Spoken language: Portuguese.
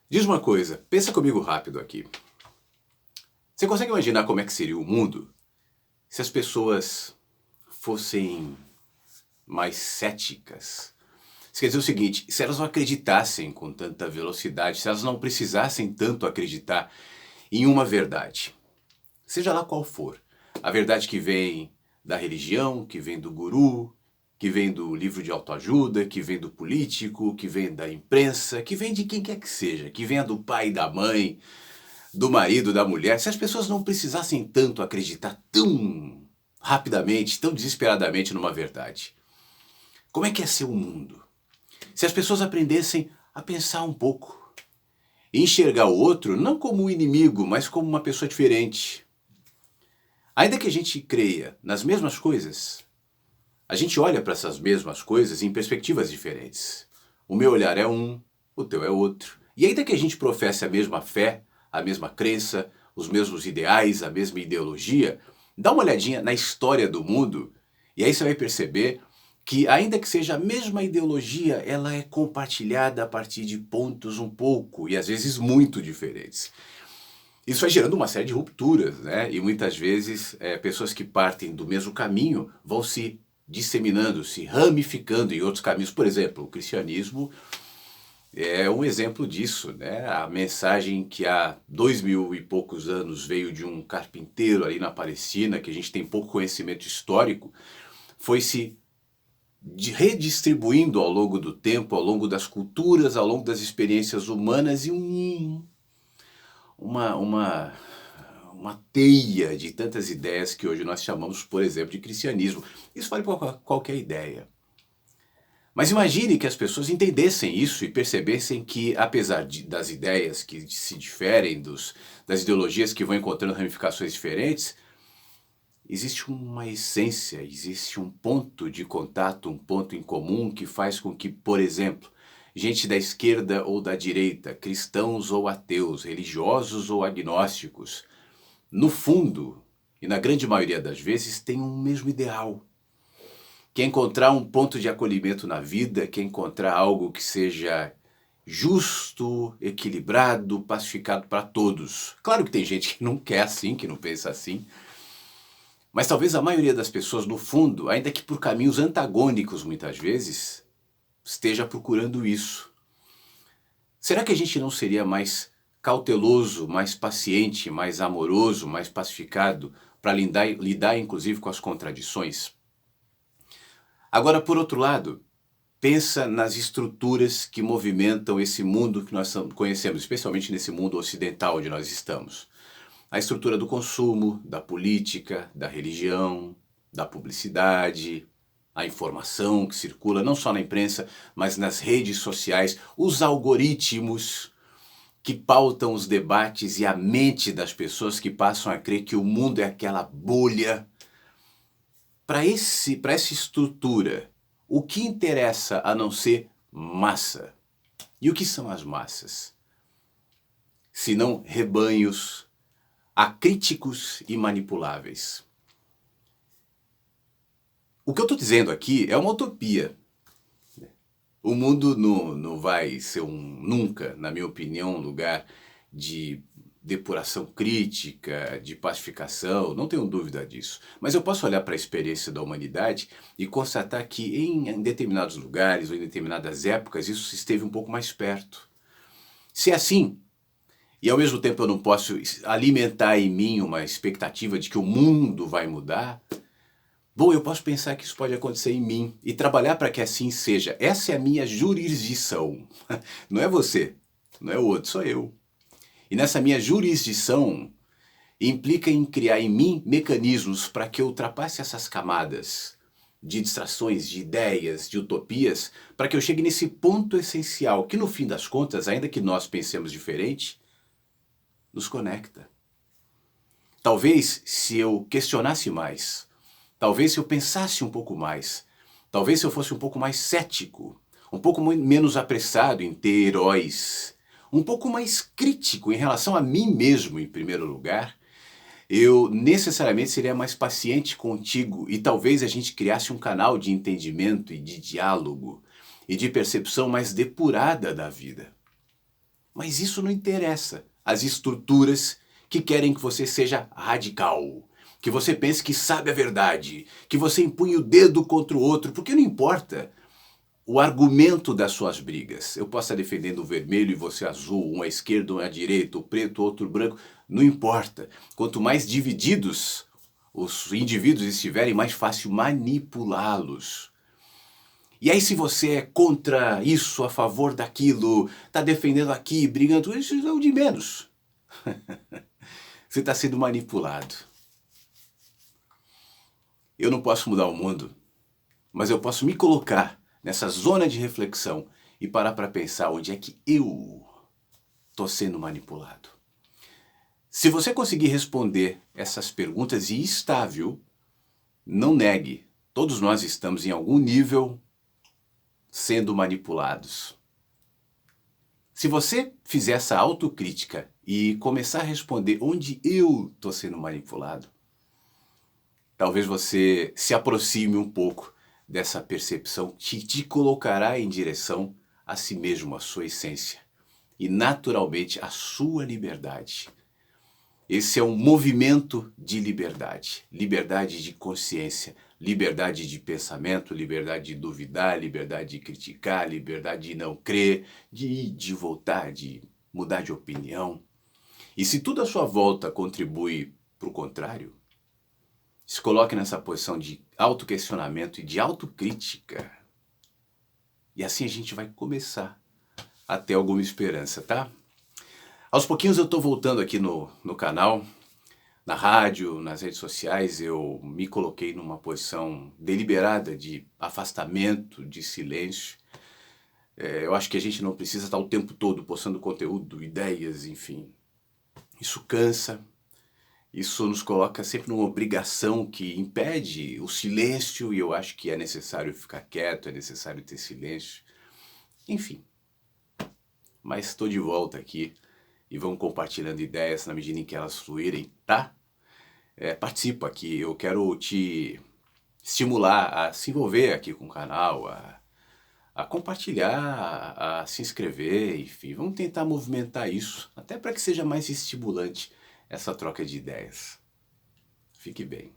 Diz uma coisa, pensa comigo rápido aqui. Você consegue imaginar como é que seria o mundo se as pessoas fossem mais céticas? Isso quer dizer o seguinte, se elas não acreditassem com tanta velocidade, se elas não precisassem tanto acreditar em uma verdade, seja lá qual for, a verdade que vem da religião, que vem do guru, que vem do livro de autoajuda, que vem do político, que vem da imprensa, que vem de quem quer que seja, que venha do pai e da mãe, do marido, da mulher, se as pessoas não precisassem tanto acreditar tão rapidamente, tão desesperadamente numa verdade, como é que ia ser o mundo? Se as pessoas aprendessem a pensar um pouco e enxergar o outro não como um inimigo, mas como uma pessoa diferente. Ainda que a gente creia nas mesmas coisas, a gente olha para essas mesmas coisas em perspectivas diferentes. O meu olhar é um, o teu é outro. E ainda que a gente professe a mesma fé, a mesma crença, os mesmos ideais, a mesma ideologia, dá uma olhadinha na história do mundo e aí você vai perceber que, ainda que seja a mesma ideologia, ela é compartilhada a partir de pontos um pouco e às vezes muito diferentes. Isso vai gerando uma série de rupturas, né? E muitas vezes pessoas que partem do mesmo caminho vão se disseminando, se ramificando em outros caminhos. Por exemplo, o cristianismo é um exemplo disso, né? A mensagem que há 2000 e poucos anos veio de um carpinteiro ali na Palestina, que a gente tem pouco conhecimento histórico, foi se redistribuindo ao longo do tempo, ao longo das culturas, ao longo das experiências humanas e uma, uma, uma teia de tantas ideias que hoje nós chamamos, por exemplo, de cristianismo. Isso vale para qualquer ideia. Mas imagine que as pessoas entendessem isso e percebessem que, apesar das ideias que se diferem, das ideologias que vão encontrando ramificações diferentes, existe uma essência, existe um ponto de contato, um ponto em comum que faz com que, por exemplo, gente da esquerda ou da direita, cristãos ou ateus, religiosos ou agnósticos, no fundo, e na grande maioria das vezes, tenham um mesmo ideal. Que é encontrar um ponto de acolhimento na vida, que é encontrar algo que seja justo, equilibrado, pacificado para todos. Claro que tem gente que não quer assim, que não pensa assim, mas talvez a maioria das pessoas, no fundo, ainda que por caminhos antagônicos muitas vezes, esteja procurando isso. Será que a gente não seria mais cauteloso, mais paciente, mais amoroso, mais pacificado para lidar inclusive com as contradições? Agora, por outro lado, pensa nas estruturas que movimentam esse mundo que nós conhecemos, especialmente nesse mundo ocidental onde nós estamos. A estrutura do consumo, da política, da religião, da publicidade, a informação que circula não só na imprensa, mas nas redes sociais, os algoritmos que pautam os debates e a mente das pessoas que passam a crer que o mundo é aquela bolha. Para essa estrutura, o que interessa a não ser massa? E o que são as massas? Se não rebanhos acríticos e manipuláveis. O que eu estou dizendo aqui é uma utopia. O mundo não vai ser nunca, na minha opinião, um lugar de depuração crítica, de pacificação, não tenho dúvida disso. Mas eu posso olhar para a experiência da humanidade e constatar que em determinados lugares ou em determinadas épocas isso esteve um pouco mais perto. Se é assim, e ao mesmo tempo eu não posso alimentar em mim uma expectativa de que o mundo vai mudar, bom, eu posso pensar que isso pode acontecer em mim e trabalhar para que assim seja. Essa é a minha jurisdição. Não é você, não é o outro, sou eu. E nessa minha jurisdição implica em criar em mim mecanismos para que eu ultrapasse essas camadas de distrações, de ideias, de utopias, para que eu chegue nesse ponto essencial que, no fim das contas, ainda que nós pensemos diferente, nos conecta. Talvez se eu questionasse mais, talvez se eu pensasse um pouco mais, talvez se eu fosse um pouco mais cético, um pouco menos apressado em ter heróis, um pouco mais crítico em relação a mim mesmo em primeiro lugar, eu necessariamente seria mais paciente contigo e talvez a gente criasse um canal de entendimento e de diálogo e de percepção mais depurada da vida. Mas isso não interessa às estruturas que querem que você seja radical, que você pense que sabe a verdade, que você empunhe o dedo contra o outro, porque não importa o argumento das suas brigas. Eu posso estar defendendo o vermelho e você azul, um à esquerda, um à direita, o preto, outro branco, não importa. Quanto mais divididos os indivíduos estiverem, mais fácil manipulá-los. E aí se você é contra isso, a favor daquilo, está defendendo aqui, brigando, isso é o de menos. Você está sendo manipulado. Eu não posso mudar o mundo, mas eu posso me colocar nessa zona de reflexão e parar para pensar onde é que eu estou sendo manipulado. Se você conseguir responder essas perguntas e está, viu? Não negue. Todos nós estamos em algum nível sendo manipulados. Se você fizer essa autocrítica e começar a responder onde eu estou sendo manipulado, talvez você se aproxime um pouco dessa percepção que te colocará em direção a si mesmo, a sua essência e naturalmente a sua liberdade. Esse é um movimento de liberdade, liberdade de consciência, liberdade de pensamento, liberdade de duvidar, liberdade de criticar, liberdade de não crer, de ir, de voltar, de mudar de opinião. E se tudo à sua volta contribui para o contrário, se coloque nessa posição de autoquestionamento e de autocrítica. E assim a gente vai começar a ter alguma esperança, tá? Aos pouquinhos eu estou voltando aqui no canal, na rádio, nas redes sociais. Eu me coloquei numa posição deliberada de afastamento, de silêncio. Eu acho que a gente não precisa estar o tempo todo postando conteúdo, ideias, enfim. Isso cansa. Isso nos coloca sempre numa obrigação que impede o silêncio, e eu acho que é necessário ficar quieto, é necessário ter silêncio. Enfim, mas estou de volta aqui e vamos compartilhando ideias na medida em que elas fluírem, tá? Participa aqui, eu quero te estimular a se envolver aqui com o canal, a compartilhar, a se inscrever, enfim, vamos tentar movimentar isso, até para que seja mais estimulante essa troca de ideias. Fique bem.